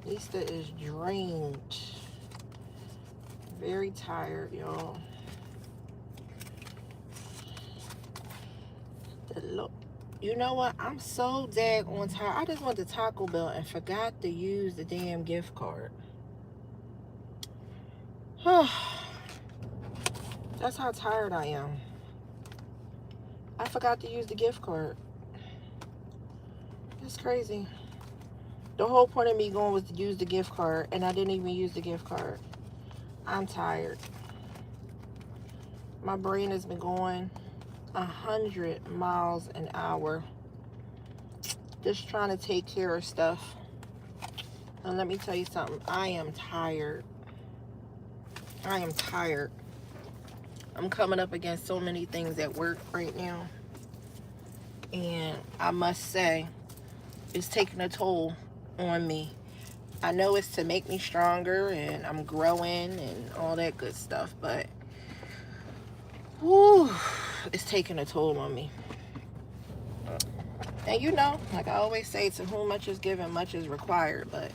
Nista is drained. Very tired, y'all. You know what? I'm so daggone tired. I just went to Taco Bell and forgot to use the damn gift card. That's how tired I am. I forgot to use the gift card. That's crazy. The whole point of me going was to use the gift card, and I didn't even use the gift card. I'm tired. My brain has been going 100 miles an hour just trying to take care of stuff. And let me tell you something. I am tired. I am tired. I'm coming up against so many things at work right now. And I must say, it's taking a toll on me. I know it's to make me stronger and I'm growing and all that good stuff, but whew, it's taking a toll on me. And you know, like I always say, to whom much is given, much is required. But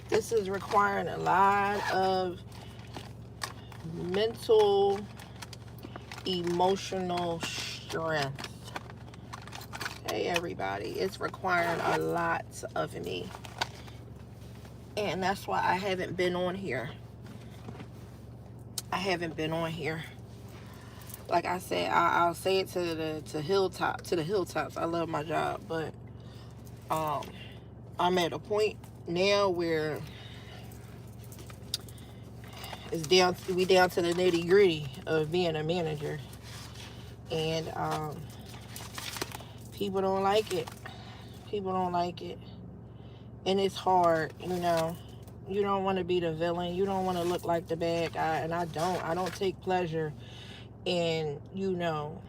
this is requiring a lot of mental, emotional strength. Hey, everybody. It's requiring a lot of me. And that's why I haven't been on here. I haven't been on here. Like I said, I'll say it to the hilltops. I love my job, but I'm at a point now where we down to the nitty gritty of being a manager, and people don't like it. People don't like it, and it's hard. You know, you don't want to be the villain. You don't want to look like the bad guy, and I don't. I don't take pleasure in, you know,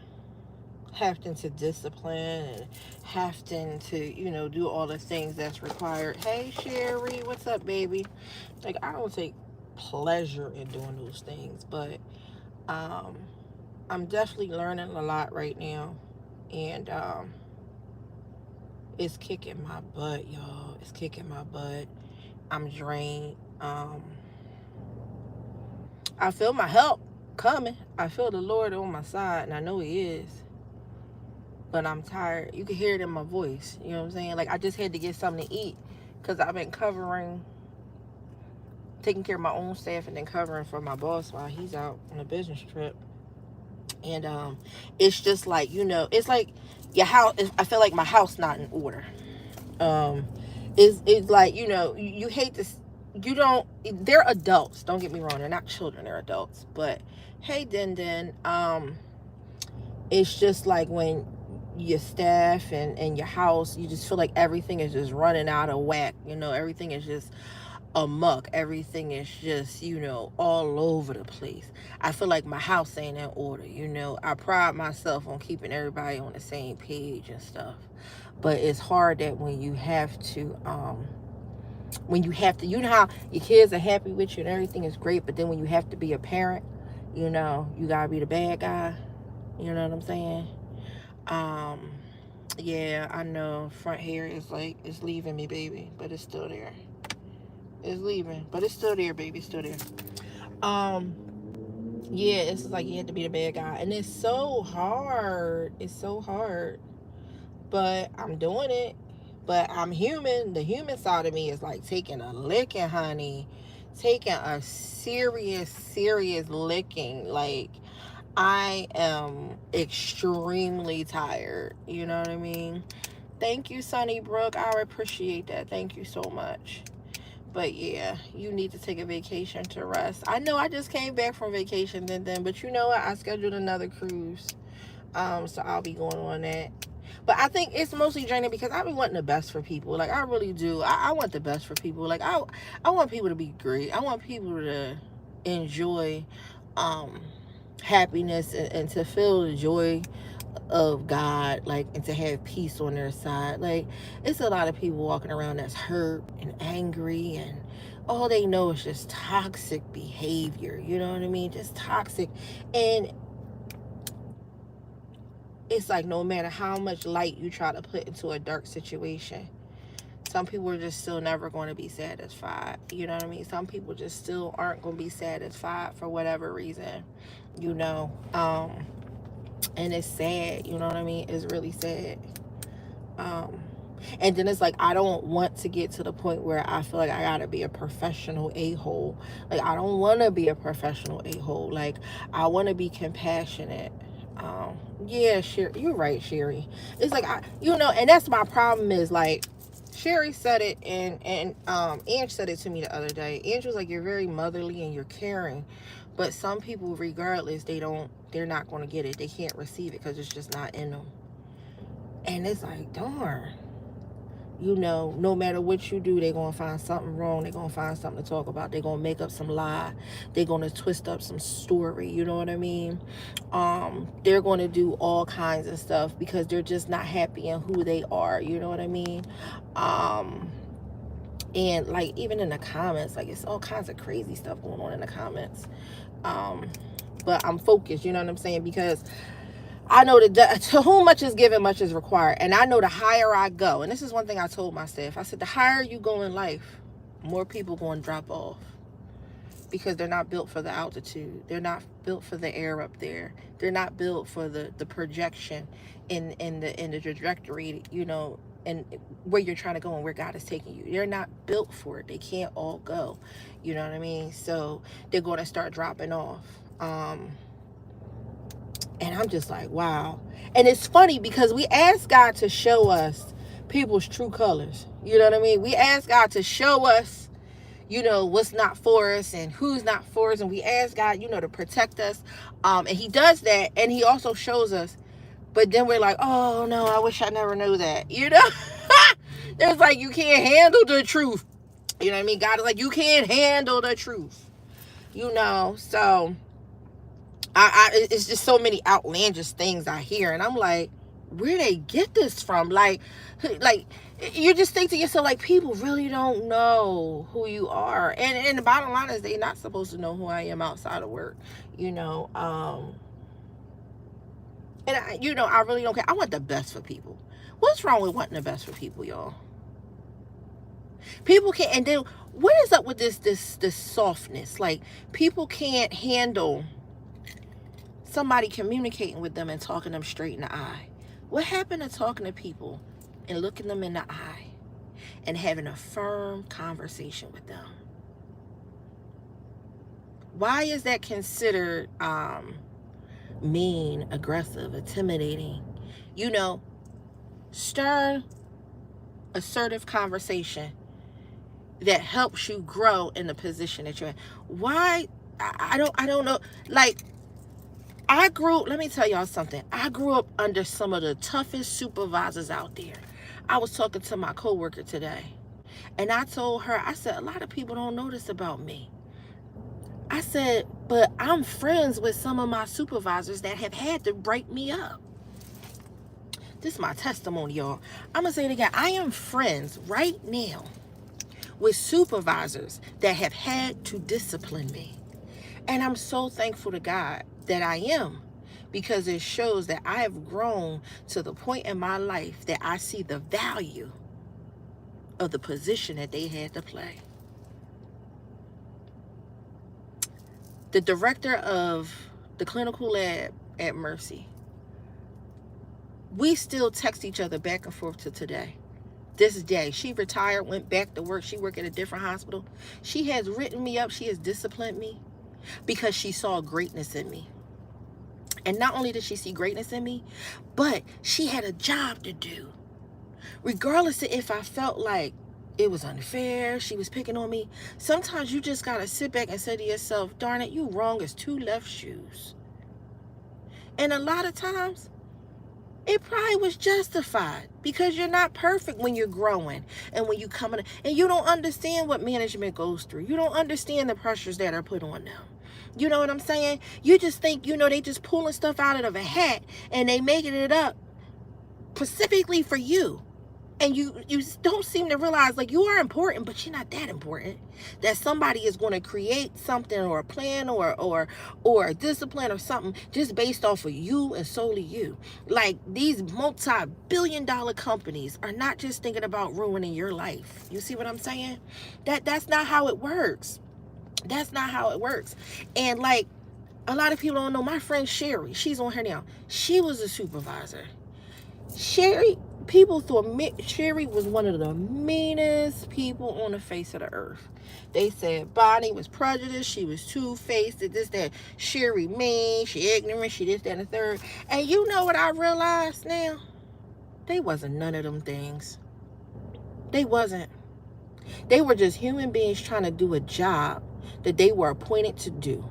having to discipline and having to, you know, do all the things that's required. Hey, Sherry, what's up, baby? Like, I don't take pleasure in doing those things, but I'm definitely learning a lot right now, and it's kicking my butt, y'all. It's kicking my butt. I'm drained. I feel my help coming. I feel the Lord on my side, and I know He is. But I'm tired. You can hear it in my voice. You know what I'm saying? Like, I just had to get something to eat because I've been taking care of my own staff and then covering for my boss while he's out on a business trip. And it's just like, you know, it's like your house. I feel like my house not in order. It's like, you know, you hate this. You don't. They're adults. Don't get me wrong. They're not children. They're adults. But hey, Den. It's just like when your staff and your house, you just feel like everything is just running out of whack. You know, everything is just amuck. Everything is just, you know, all over the place. I feel like my house ain't in order. You know, I pride myself on keeping everybody on the same page and stuff. But it's hard that when you have to, you know how your kids are happy with you and everything is great, but then when you have to be a parent, you know, you gotta be the bad guy. You know what I'm saying? Um, yeah, I know. Front hair is like, it's leaving me, baby, but it's still there. It's leaving, but it's still there, baby. It's still there. Um, yeah, it's like you have to be the bad guy, and it's so hard. It's so hard, but I'm doing it. But I'm human. The human side of me is like taking a licking, honey. Taking a serious, serious licking. Like, I am extremely tired. You know what I mean? Thank you, Sunnybrook. I appreciate that. Thank you so much. But yeah, you need to take a vacation to rest. I know I just came back from vacation but you know what? I scheduled another cruise. So I'll be going on that. But I think it's mostly draining because I've been wanting the best for people. Like, I really do. I want the best for people. Like, I want people to be great. I want people to enjoy um happiness and to feel the joy of God, like, and to have peace on their side. Like, it's a lot of people walking around that's hurt and angry, and all they know is just toxic behavior. You know what I mean? Just toxic. And it's like no matter how much light you try to put into a dark situation, some people are just still never going to be satisfied. You know what I mean? Some people just still aren't going to be satisfied for whatever reason, you know. And it's sad, you know what I mean? It's really sad. And then it's like, I don't want to get to the point where I feel like I gotta be a professional a-hole. Like, I don't want to be a professional a-hole. Like, I want to be compassionate. Yeah, Sherry, you're right, Sherry. It's like, you know, and that's my problem is, like, Sherry said it, and Ange said it to me the other day. Ange was like, you're very motherly and you're caring, but some people, regardless, they're not going to get it. They can't receive it because it's just not in them. And it's like, darn. You know, no matter what you do, they're going to find something wrong. They're going to find something to talk about. They're going to make up some lie. They're going to twist up some story. You know what I mean? They're going to do all kinds of stuff because they're just not happy in who they are. You know what I mean? And, like, even in the comments, like, it's all kinds of crazy stuff going on in the comments. But I'm focused, you know what I'm saying? Because I know that to whom much is given, much is required. And I know the higher I go, and this is one thing I told my staff, I said, the higher you go in life, more people going to drop off. Because they're not built for the altitude. They're not built for the air up there. They're not built for the projection in the trajectory, you know, and where you're trying to go and where God is taking you. They're not built for it. They can't all go. You know what I mean? So they're going to start dropping off. And I'm just like, wow. And it's funny because we ask God to show us people's true colors. You know what I mean? We ask God to show us, you know, what's not for us and who's not for us. And we ask God, you know, to protect us. And he does that. And he also shows us. But then we're like, oh, no, I wish I never knew that. You know? It's like, you can't handle the truth. You know what I mean? God is like, you can't handle the truth. You know? So it's just so many outlandish things I hear, and I'm like, where they get this from? Like you just think to yourself, like, people really don't know who you are, and the bottom line is they're not supposed to know who I am outside of work, you know. And I really don't care. I want the best for people. What's wrong with wanting the best for people, y'all? People can't. And then what is up with this softness? Like, people can't handle somebody communicating with them and talking them straight in the eye. What happened to talking to people and looking them in the eye and having a firm conversation with them? Why is that considered mean, aggressive, intimidating? You know, stern, assertive conversation that helps you grow in the position that you're in. Why? I don't know. Like, let me tell y'all something. I grew up under some of the toughest supervisors out there. I was talking to my coworker today, and I told her, I said, a lot of people don't know this about me. I said, but I'm friends with some of my supervisors that have had to break me up. This is my testimony, y'all. I'm going to say it again. I am friends right now with supervisors that have had to discipline me. And I'm so thankful to God that I am, because it shows that I have grown to the point in my life that I see the value of the position that they had to play. The director of the clinical lab at Mercy, we still text each other back and forth to today. This day, she retired, went back to work. She worked at a different hospital. She has written me up. She has disciplined me because she saw greatness in me. And not only did she see greatness in me, but she had a job to do. Regardless of if I felt like it was unfair, she was picking on me, sometimes you just got to sit back and say to yourself, darn it, you wrong as two left shoes. And a lot of times, it probably was justified, because you're not perfect when you're growing and when you come in, and you don't understand what management goes through. You don't understand the pressures that are put on them. You know what I'm saying? You just think, you know, they just pulling stuff out of a hat and they making it up specifically for you. And you don't seem to realize, like, you are important, but you're not that important that somebody is going to create something or a plan or a discipline or something just based off of you and solely you. Like, these multi-billion-dollar companies are not just thinking about ruining your life. You see what I'm saying? That's not how it works. That's not how it works. And, like, a lot of people don't know, my friend Sherry, she's on her now. She was a supervisor. Sherry, people thought Sherry was one of the meanest people on the face of the earth. They said Bonnie was prejudiced, she was two-faced, this, that. Sherry mean, she ignorant, she this, that, and the third. And you know what I realized now? They wasn't none of them things. They wasn't. They were just human beings trying to do a job that they were appointed to do.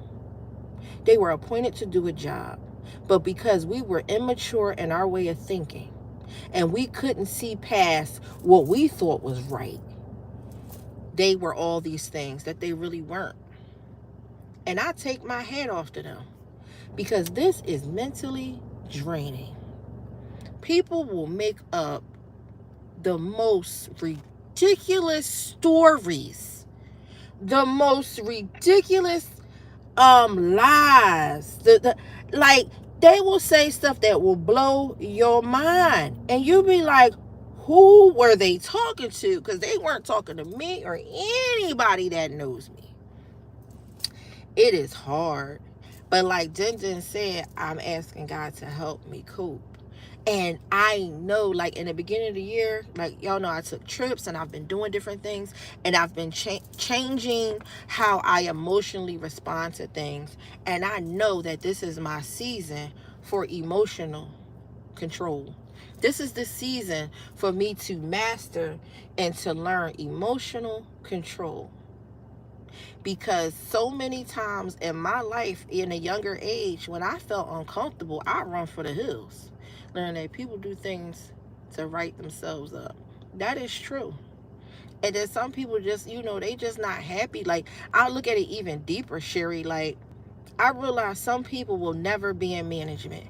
They were appointed to do a job. But because we were immature in our way of thinking, and we couldn't see past what we thought was right, they were all these things that they really weren't. And I take my hat off to them, because this is mentally draining. People will make up the most ridiculous stories, the most ridiculous lies, like, they will say stuff that will blow your mind, and you'll be like, who were they talking to? Because they weren't talking to me or anybody that knows me. It is hard, but like Jen said, I'm asking God to help me cope. And I know, like, in the beginning of the year, like, y'all know, I took trips and I've been doing different things, and I've been changing how I emotionally respond to things. And I know that this is my season for emotional control. This is the season for me to master and to learn emotional control. Because so many times in my life, in a younger age, when I felt uncomfortable, I run for the hills. Learn that people do things to right themselves up. That is true. And then some people just, they just not happy. Like, I look at it even deeper, Sherry. Like, I realize some people will never be in management.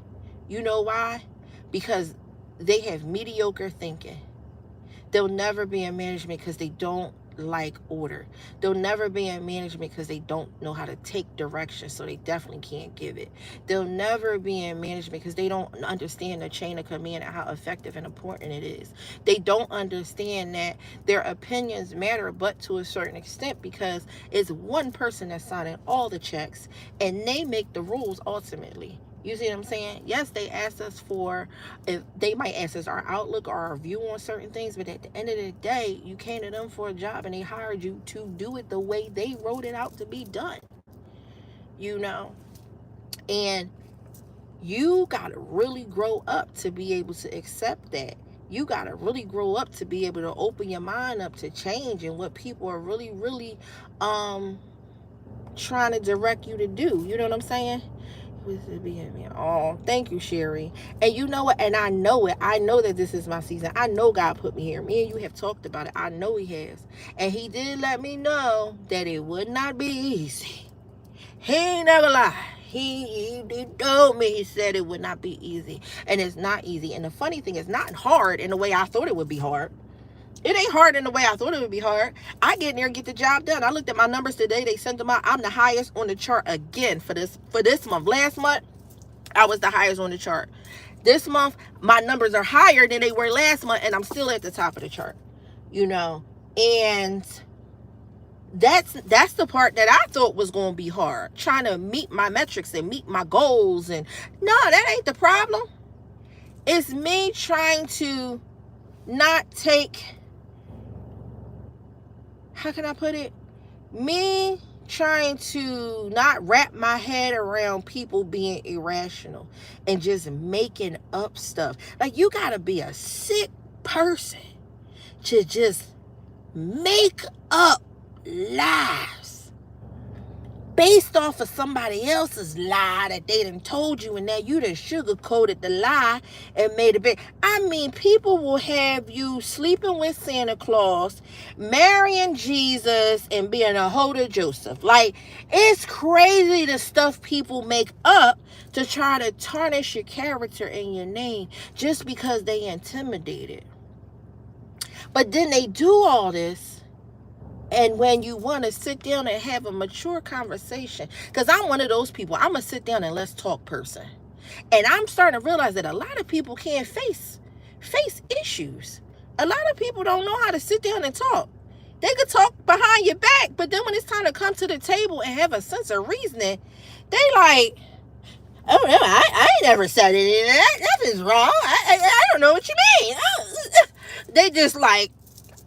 You know why? Because they have mediocre thinking. They'll never be in management because they don't like order. They'll never be in management because they don't know how to take direction, so they definitely can't give it. They'll never be in management because they don't understand the chain of command and how effective and important it is. They don't understand that their opinions matter, but to a certain extent, because it's one person that's signing all the checks, and they make the rules ultimately. You see what I'm saying? Yes, they asked us they might ask us our outlook or our view on certain things, but at the end of the day, you came to them for a job and they hired you to do it the way they wrote it out to be done. And you got to really grow up to be able to accept that. You got to really grow up to be able to open your mind up to change and what people are really, really trying to direct you to do. You know what I'm saying? Oh, thank you, Sherry. And you know what? And I know it. I know that this is my season. I know God put me here. Me and you have talked about it. I know he has. And he did let me know that it would not be easy. He ain't never lied. He told me, he said it would not be easy. And it's not easy. And the funny thing is, not hard in the way I thought it would be hard. It ain't hard in the way I thought it would be hard. I get in there and get the job done. I looked at my numbers today. They sent them out. I'm the highest on the chart again for this month. Last month, I was the highest on the chart. This month, my numbers are higher than they were last month, and I'm still at the top of the chart. And that's the part that I thought was going to be hard. Trying to meet my metrics and meet my goals. And no, that ain't the problem. It's me trying to not take... how can I put it? Me trying to not wrap my head around people being irrational and just making up stuff. Like, you gotta be a sick person to just make up lies based off of somebody else's lie that they done told you, and now you done sugarcoated the lie and made it big. I mean, people will have you sleeping with Santa Claus, marrying Jesus, and being a hoe to Joseph. Like, it's crazy the stuff people make up to try to tarnish your character and your name just because they intimidated. But then they do all this, and when you want to sit down and have a mature conversation, because I'm one of those people, I'm a sit down and let's talk person. And I'm starting to realize that a lot of people can't face issues. A lot of people don't know how to sit down and talk. They could talk behind your back, but then when it's time to come to the table and have a sense of reasoning, they like, oh no, I ain't never said any of that. Nothing's wrong. I don't know what you mean. They just like,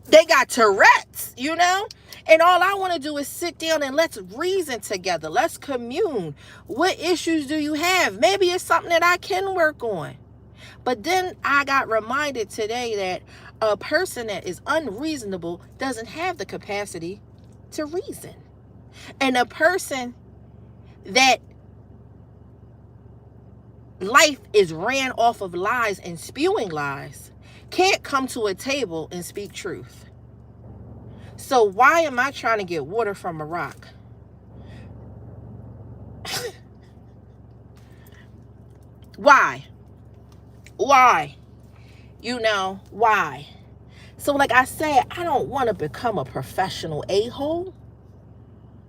they got Tourette's, you know? And all I want to do is sit down and let's reason together. Let's commune. What issues do you have? Maybe it's something that I can work on. But then I got reminded today that a person that is unreasonable doesn't have the capacity to reason. And a person that life is ran off of lies and spewing lies can't come to a table and speak truth. So why am I trying to get water from a rock? Why? You know, why? So like I said, I don't want to become a professional a-hole,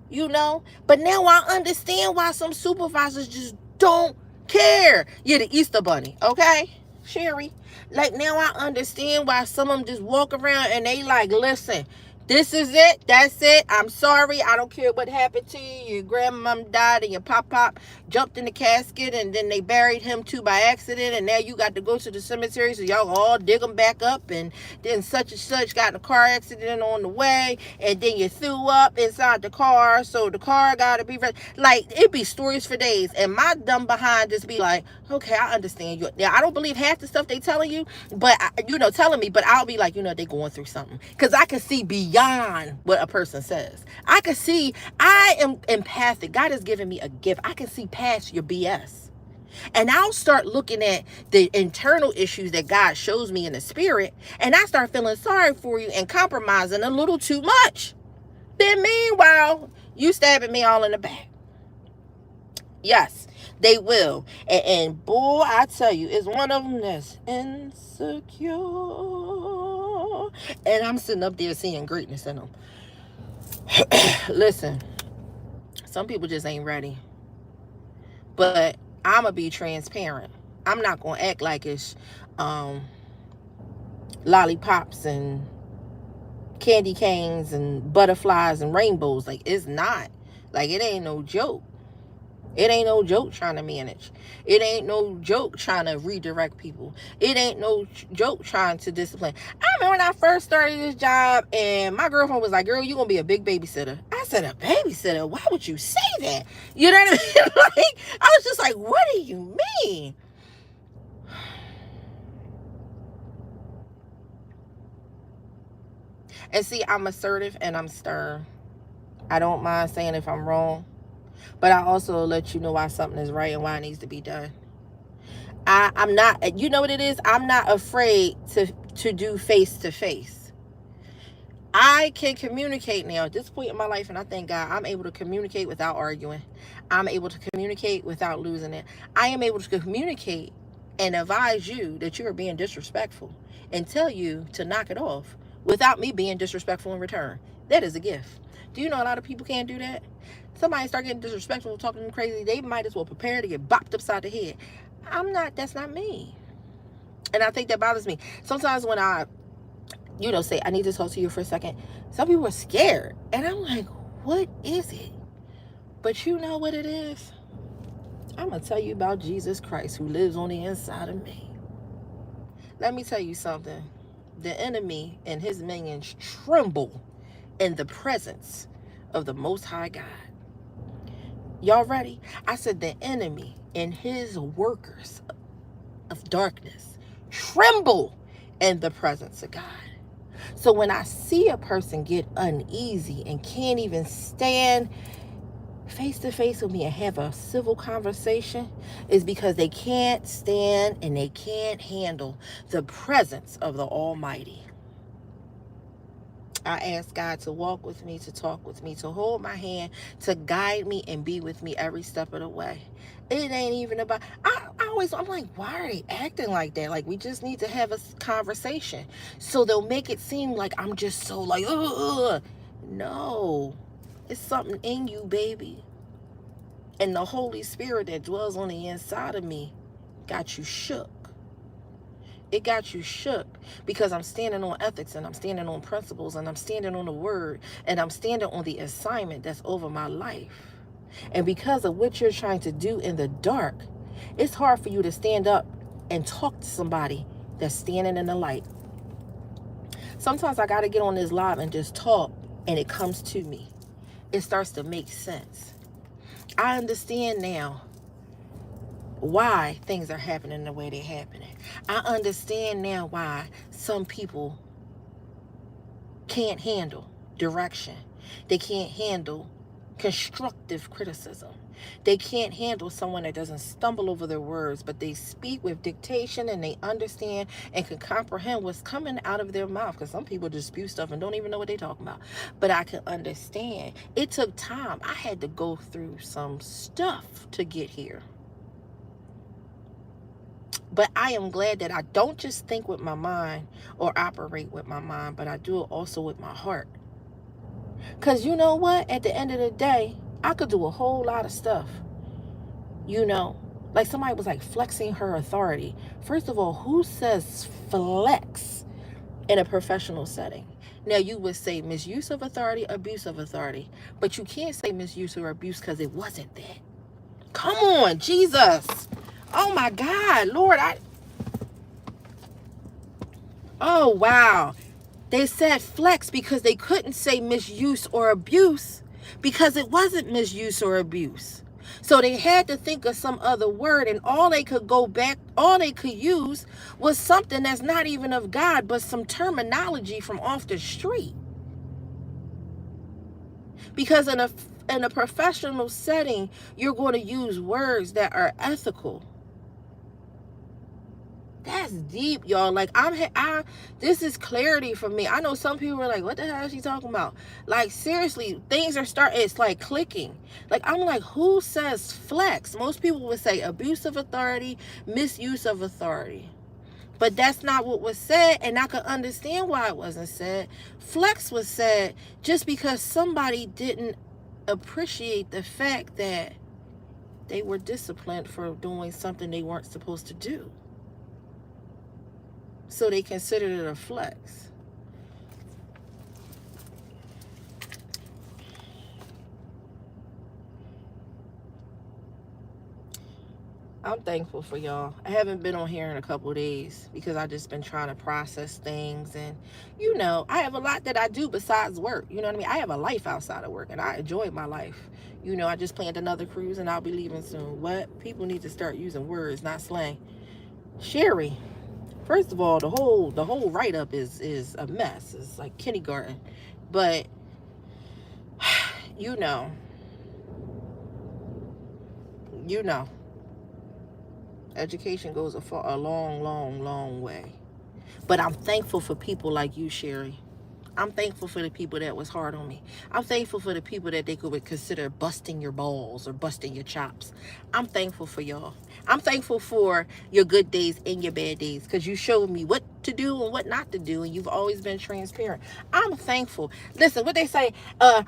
you know? But now I understand why some supervisors just don't care. You're the Easter Bunny, okay, Sherry? Like now I understand why some of them just walk around and they like, listen, this is it. That's it. I'm sorry. I don't care what happened to you. Your grandmom died and your pop jumped in the casket and then they buried him too by accident. And now you got to go to the cemetery so y'all all dig him back up. And then such and such got in a car accident on the way. And then you threw up inside the car. So the car got to be ready. Like it'd be stories for days. And my dumb behind just be like, okay, I understand you. Now I don't believe half the stuff they telling you, but telling me, but I'll be like, they going through something. Because I can see beyond what a person says. I can see, I am empathic. God has given me a gift. I can see past your BS. And I'll start looking at the internal issues that God shows me in the spirit, and I start feeling sorry for you and compromising a little too much. Then meanwhile, you stabbing me all in the back. Yes, they will. And boy, I tell you, it's one of them that's insecure. And I'm sitting up there seeing greatness in them. Listen, some people just ain't ready. But I'm going to be transparent. I'm not going to act like it's lollipops and candy canes and butterflies and rainbows. Like, it's not. Like, it ain't no joke. It ain't no joke trying to manage. It ain't no joke trying to redirect people. It ain't no joke trying to discipline. I remember when I first started this job and my girlfriend was like, girl, you're going to be a big babysitter. I said, a babysitter? Why would you say that? You know what I mean? Like, I was just like, what do you mean? And see, I'm assertive and I'm stern. I don't mind saying if I'm wrong. But I also let you know why something is right and why it needs to be done. I'm not, you know what it is? I'm not afraid to do face-to-face. I can communicate now at this point in my life, and I thank God I'm able to communicate without arguing. I'm able to communicate without losing it. I am able to communicate and advise you that you are being disrespectful and tell you to knock it off without me being disrespectful in return. That is a gift. Do you know a lot of people can't do that? Somebody start getting disrespectful, talking to them crazy, they might as well prepare to get bopped upside the head. That's not me. And I think that bothers me. Sometimes when I, say, I need to talk to you for a second, some people are scared. And I'm like, what is it? But you know what it is? I'm going to tell you about Jesus Christ who lives on the inside of me. Let me tell you something. The enemy and his minions tremble in the presence of the Most High God. Y'all ready? I said the enemy and his workers of darkness tremble in the presence of God. So when I see a person get uneasy and can't even stand face to face with me and have a civil conversation, is because they can't stand and they can't handle the presence of the Almighty. I ask God to walk with me, to talk with me, to hold my hand, to guide me and be with me every step of the way. It ain't even about, I'm like, why are they acting like that? Like, we just need to have a conversation. So they'll make it seem like I'm just so like, ugh. No, it's something in you, baby. And the Holy Spirit that dwells on the inside of me got you shook. It got you shook because I'm standing on ethics and I'm standing on principles and I'm standing on the word and I'm standing on the assignment that's over my life. And because of what you're trying to do in the dark, it's hard for you to stand up and talk to somebody that's standing in the light. Sometimes I got to get on this live and just talk, and it comes to me. It starts to make sense. I understand now why things are happening the way they're happening. I understand now why some people can't handle direction. They can't handle constructive criticism. They can't handle someone that doesn't stumble over their words, but they speak with dictation and they understand and can comprehend what's coming out of their mouth. Because some people just spew stuff and don't even know what they're talking about. But I can understand. It took time. I had to go through some stuff to get here. But I am glad that I don't just think with my mind or operate with my mind, but I do it also with my heart. Because you know what? At the end of the day, I could do a whole lot of stuff. You know, like somebody was like flexing her authority. First of all, who says flex in a professional setting? Now, you would say misuse of authority, abuse of authority. But you can't say misuse or abuse because it wasn't that. Come on, Jesus. Oh my God, Lord, oh wow. They said flex because they couldn't say misuse or abuse because it wasn't misuse or abuse. So they had to think of some other word, and all they could use was something that's not even of God, but some terminology from off the street. Because in a professional setting, you're going to use words that are ethical. That's deep, y'all. Like, this is clarity for me. I know some people are like, what the hell is she talking about? Like, seriously, things are it's like clicking. Like, I'm like, who says flex? Most people would say abuse of authority, misuse of authority. But that's not what was said, and I could understand why it wasn't said. Flex was said just because somebody didn't appreciate the fact that they were disciplined for doing something they weren't supposed to do. So they considered it a flex. I'm thankful for y'all. I haven't been on here in a couple of days because I just been trying to process things. And, you know, I have a lot that I do besides work. You know what I mean? I have a life outside of work, and I enjoy my life. You know, I just planned another cruise, and I'll be leaving soon. What? People need to start using words, not slang. Sherry. First of all, the whole write-up is a mess. It's like kindergarten. But, you know, education goes a long, long, long way. But I'm thankful for people like you, Sherry. I'm thankful for the people that was hard on me. I'm thankful for the people that they could consider busting your balls or busting your chops. I'm thankful for y'all. I'm thankful for your good days and your bad days because you showed me what to do and what not to do, and you've always been transparent. I'm thankful. Listen, what they say, the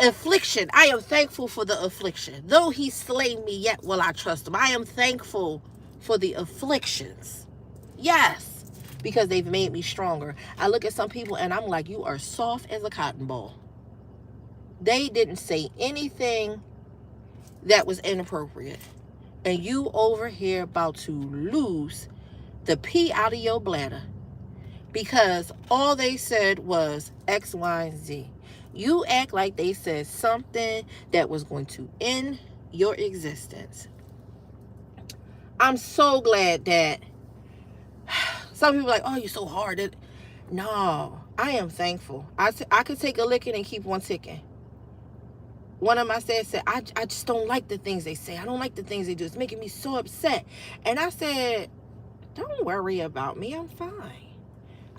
affliction, I am thankful for the affliction. Though he slay me, yet will I trust him. I am thankful for the afflictions. Yes. Because they've made me stronger. I look at some people and I'm like, you are soft as a cotton ball. They didn't say anything that was inappropriate. And you over here about to lose the pee out of your bladder. Because all they said was X, Y, and Z. You act like they said something that was going to end your existence. I'm so glad that some people are like, oh, you're so hard. No, I am thankful. I could take a licking and keep one ticking. One of my said, I just don't like the things they say. I don't like the things they do. It's making me so upset. And I said, don't worry about me. I'm fine.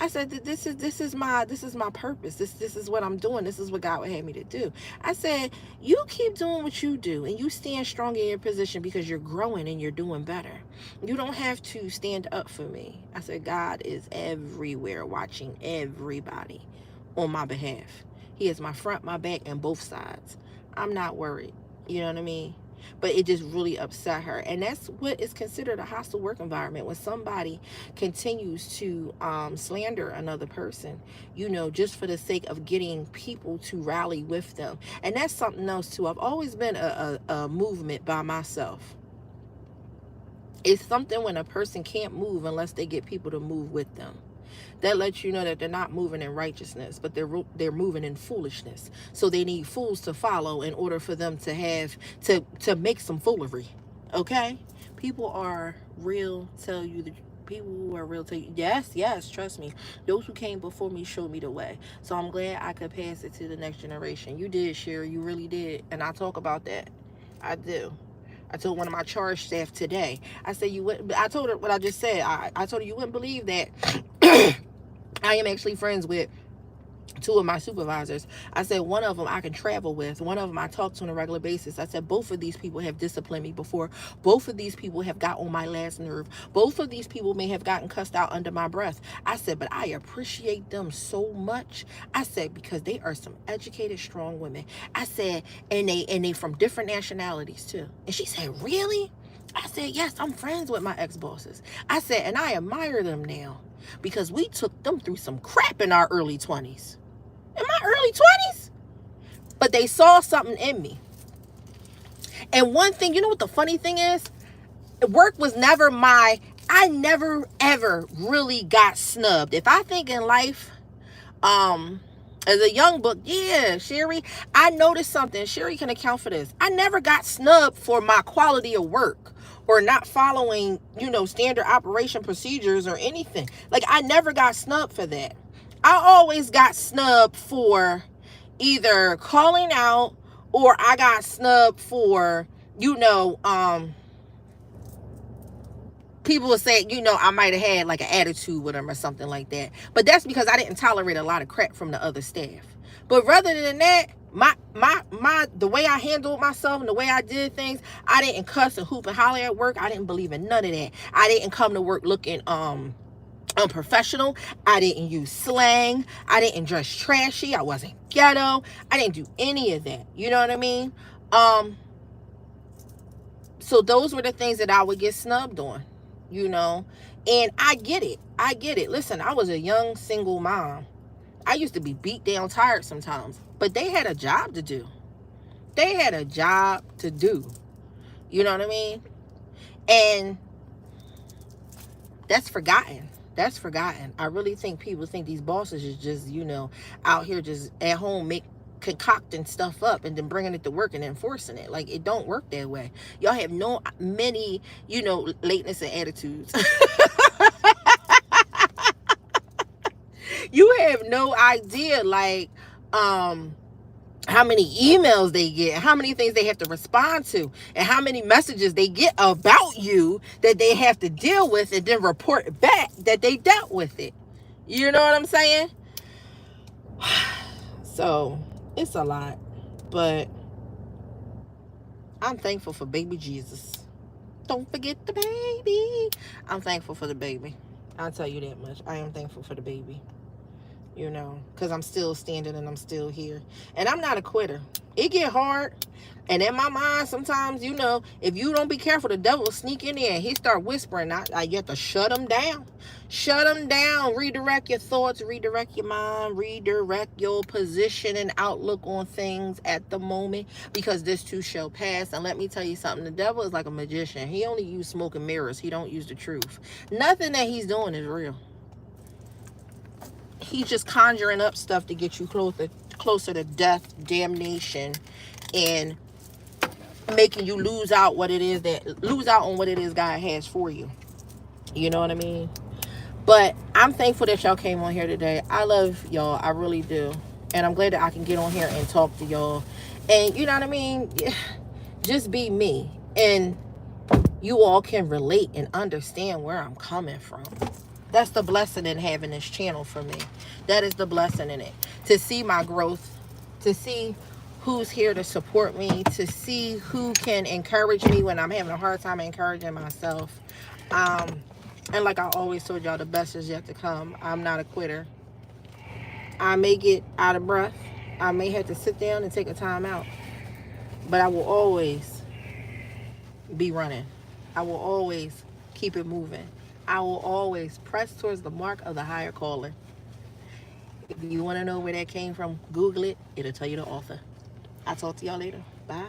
I said that this is my purpose. This is what I'm doing. This is what God would have me to do. I said, you keep doing what you do and you stand strong in your position because you're growing and you're doing better. You don't have to stand up for me. I said, God is everywhere watching everybody on my behalf. He is my front, my back, and both sides. I'm not worried. You know what I mean? But it just really upset her. And that's what is considered a hostile work environment, when somebody continues to slander another person, you know, just for the sake of getting people to rally with them. And that's something else too. I've always been a movement by myself. It's something when a person can't move unless they get people to move with them. That lets you know that they're not moving in righteousness, but they're moving in foolishness. So they need fools to follow in order for them to have to make some foolery. Okay? People are real, tell you the people who are real tell you, yes, trust me. Those who came before me showed me the way. So I'm glad I could pass it to the next generation. You did, Sherry, you really did. And I talk about that. I do. I told one of my charge staff today. I said I told her what I just said. I told her you wouldn't believe that I am actually friends with two of my supervisors. I said one of them I can travel with. One of them I talk to on a regular basis. I said both of these people have disciplined me before. Both of these people have got on my last nerve. Both of these people may have gotten cussed out under my breath. I said, but I appreciate them so much. I said, because they are some educated, strong women. I said, and they from different nationalities too. And she said, really? I said, yes, I'm friends with my ex-bosses. I said, and I admire them now because we took them through some crap in our early 20s. In my early 20s. But they saw something in me. And one thing, you know what the funny thing is? Work was never I never ever really got snubbed. If I think in life, as a young book, yeah, Sherry, I noticed something. Sherry can account for this. I never got snubbed for my quality of work or not following, standard operation procedures or anything. Like, I never got snubbed for that. I always got snubbed for either calling out, or I got snubbed for, people would say, I might have had like an attitude with them or something like that. But that's because I didn't tolerate a lot of crap from the other staff. But rather than that, the way I handled myself and the way I did things, I didn't cuss and hoop and holler at work. I didn't believe in none of that. I didn't come to work looking unprofessional. I didn't use slang. I didn't dress trashy. I wasn't ghetto. I didn't do any of that. You know what I mean? So those were the things that I would get snubbed on, and I get it. Listen, I was a young single mom. I used to be beat down tired sometimes, but they had a job to do. You know what I mean? And that's forgotten. I really think people think these bosses is just, out here just at home concocting stuff up and then bringing it to work and enforcing it. Like, it don't work that way. Y'all have many, lateness and attitudes. You have no idea, like, how many emails they get, how many things they have to respond to, and how many messages they get about you that they have to deal with and then report back that they dealt with it. You know what I'm saying? So, it's a lot. But I'm thankful for baby Jesus. Don't forget the baby. I'm thankful for the baby. I'll tell you that much. I am thankful for the baby. Because I'm still standing and I'm still here. And I'm not a quitter. It get hard. And in my mind, sometimes, if you don't be careful, the devil will sneak in there and he start whispering. You have to shut him down. Shut him down. Redirect your thoughts. Redirect your mind. Redirect your position and outlook on things at the moment. Because this too shall pass. And let me tell you something. The devil is like a magician. He only uses smoke and mirrors. He don't use the truth. Nothing that he's doing is real. He's just conjuring up stuff to get you closer to death, damnation, and making you lose out on what it is God has for you. You know what I mean? But I'm thankful that y'all came on here today. I love y'all. I really do. And I'm glad that I can get on here and talk to y'all. And you know what I mean? Just be me. And you all can relate and understand where I'm coming from. That's the blessing in having this channel for me. That is the blessing in it. To see my growth, to see who's here to support me, to see who can encourage me when I'm having a hard time encouraging myself. And like I always told y'all, the best is yet to come. I'm not a quitter. I may get out of breath. I may have to sit down and take a time out. But I will always be running. I will always keep it moving. I will always press towards the mark of the higher calling. If you want to know where that came from, Google it. It'll tell you the author. I'll talk to y'all later. Bye.